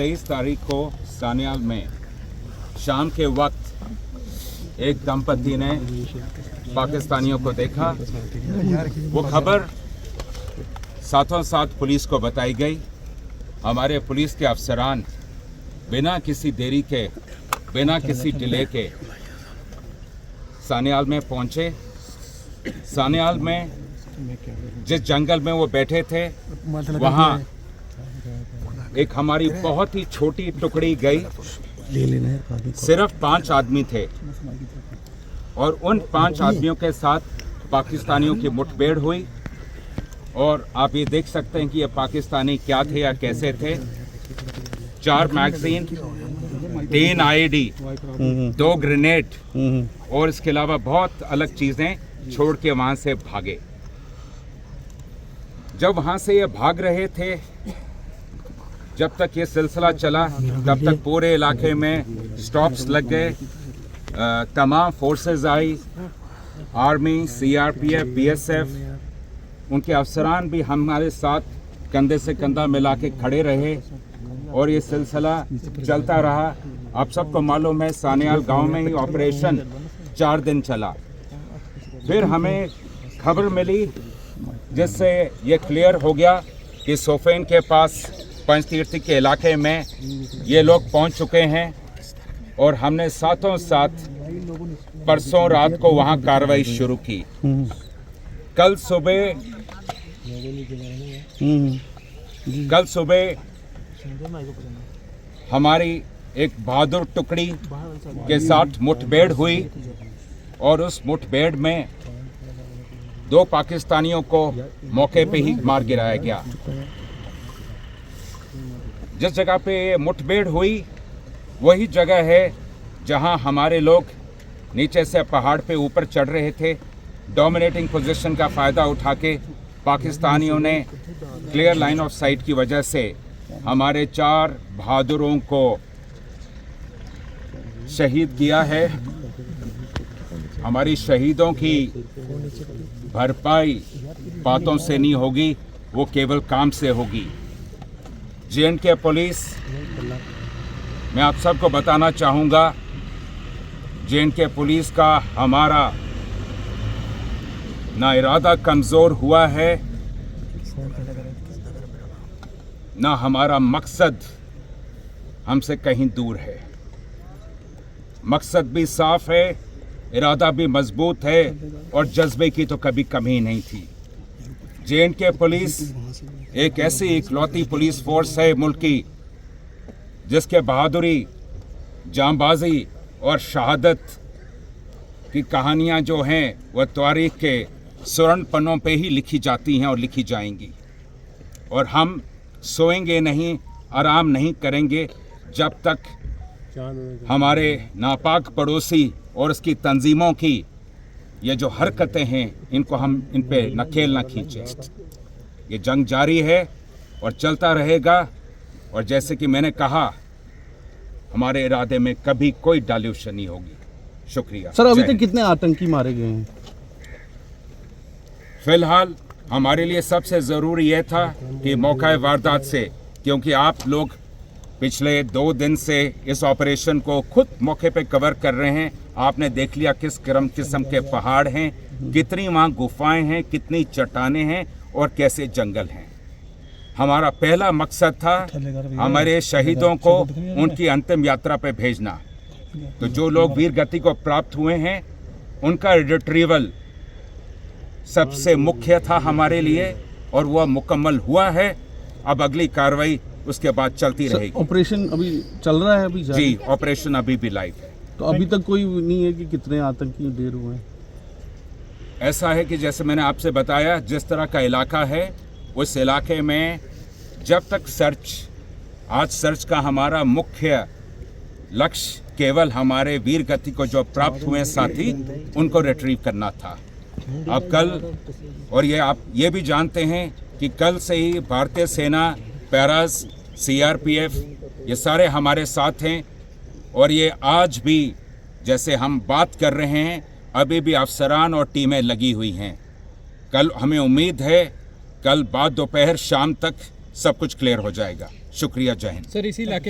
23 तारीख को सान्याल में शाम के वक्त एक दंपति ने पाकिस्तानियों को देखा। वो खबर साथों साथ पुलिस को बताई गई। हमारे पुलिस के अफसरान बिना किसी देरी के, बिना किसी डिले के सान्याल में पहुंचे। सान्याल में जिस जंगल में वो बैठे थे वहाँ एक हमारी बहुत ही छोटी टुकड़ी गई। सिर्फ 5 आदमी थे और उन 5 आदमियों के साथ पाकिस्तानियों की मुठभेड़ हुई। और आप ये देख सकते हैं कि ये पाकिस्तानी क्या थे या कैसे थे। 4 मैगजीन, 3 IED, 2 ग्रेनेड और इसके अलावा बहुत अलग चीज़ें छोड़ के वहाँ से भागे। जब वहाँ से ये भाग रहे थे, जब तक ये सिलसिला चला तब तक पूरे इलाके में स्टॉप्स लग गए। तमाम फोर्सेस आई, आर्मी, CRPF, BSF, उनके अफसरान भी हमारे साथ कंधे से कंधा मिला के खड़े रहे और ये सिलसिला चलता रहा। आप सबको मालूम है सान्याल गांव में ही ऑपरेशन 4 दिन चला। फिर हमें खबर मिली जिससे ये क्लियर हो गया कि सोफेन के पास पंचतीर्थी के इलाके में ये लोग पहुंच चुके हैं और हमने साथों साथ परसों रात को वहां कार्रवाई शुरू की। कल सुबह हमारी एक बहादुर टुकड़ी के साथ मुठभेड़ हुई और उस मुठभेड़ में 2 पाकिस्तानियों को मौके पे ही मार गिराया गया। जिस जगह पे मुठभेड़ हुई वही जगह है जहां हमारे लोग नीचे से पहाड़ पे ऊपर चढ़ रहे थे। डोमिनेटिंग पोजीशन का फ़ायदा उठा के पाकिस्तानियों ने क्लियर लाइन ऑफ साइट की वजह से हमारे 4 बहादुरों को शहीद किया है। हमारी शहीदों की भरपाई बातों से नहीं होगी, वो केवल काम से होगी। J&K पुलिस, मैं आप सबको बताना चाहूँगा, J&K पुलिस का हमारा ना इरादा कमज़ोर हुआ है, ना हमारा मकसद हमसे कहीं दूर है। मकसद भी साफ है, इरादा भी मजबूत है और जज्बे की तो कभी कमी नहीं थी। J&K पुलिस एक ऐसी इकलौती पुलिस फोर्स है मुल्क की जिसके बहादुरी, जांबाजी और शहादत की कहानियां जो हैं वह तारीख के स्वर्ण पन्नों पे ही लिखी जाती हैं और लिखी जाएंगी। और हम सोएंगे नहीं, आराम नहीं करेंगे जब तक हमारे नापाक पड़ोसी और उसकी तंजीमों की ये जो हरकतें हैं इनको हम इन पे नकेल न खींचें। ये जंग जारी है और चलता रहेगा और जैसे कि मैंने कहा, हमारे इरादे में कभी कोई डाल्यूशन नहीं होगी। शुक्रिया सर। अभी तक कितने आतंकी मारे गए हैं? फिलहाल हमारे लिए सबसे ज़रूरी यह था कि मौका वारदात से, क्योंकि आप लोग पिछले 2 दिन से इस ऑपरेशन को खुद मौके पे कवर कर रहे हैं। आपने देख लिया किस किस्म के पहाड़ हैं, कितनी वहाँ गुफाएं हैं, कितनी चट्टानें हैं और कैसे जंगल हैं। हमारा पहला मकसद था हमारे शहीदों को उनकी अंतिम यात्रा पे भेजना। तो जो लोग वीर गति को प्राप्त हुए हैं उनका रिट्रीवल सबसे मुख्य था हमारे लिए और वह मुकम्मल हुआ है। अब अगली कार्रवाई उसके बाद चलती रहेगी। ऑपरेशन अभी चल रहा है? अभी जी, ऑपरेशन अभी भी लाइव है। तो अभी तक कोई नहीं है कि कितने आतंकी ढेर हुए हैं? ऐसा है कि जैसे मैंने आपसे बताया, जिस तरह का इलाका है उस इलाके में जब तक आज सर्च का हमारा मुख्य लक्ष्य केवल हमारे वीर गति को जो प्राप्त हुए साथी उनको रिट्रीव करना था। अब कल, और ये आप ये भी जानते हैं कि कल से ही भारतीय सेना, पैरास, CRPF ये सारे हमारे साथ हैं और ये आज भी जैसे हम बात कर रहे हैं अभी भी अफसरान और टीमें लगी हुई हैं। कल हमें उम्मीद है कल बाद दोपहर शाम तक सब कुछ क्लियर हो जाएगा। शुक्रिया, जय हिंद। सर इसी इलाके में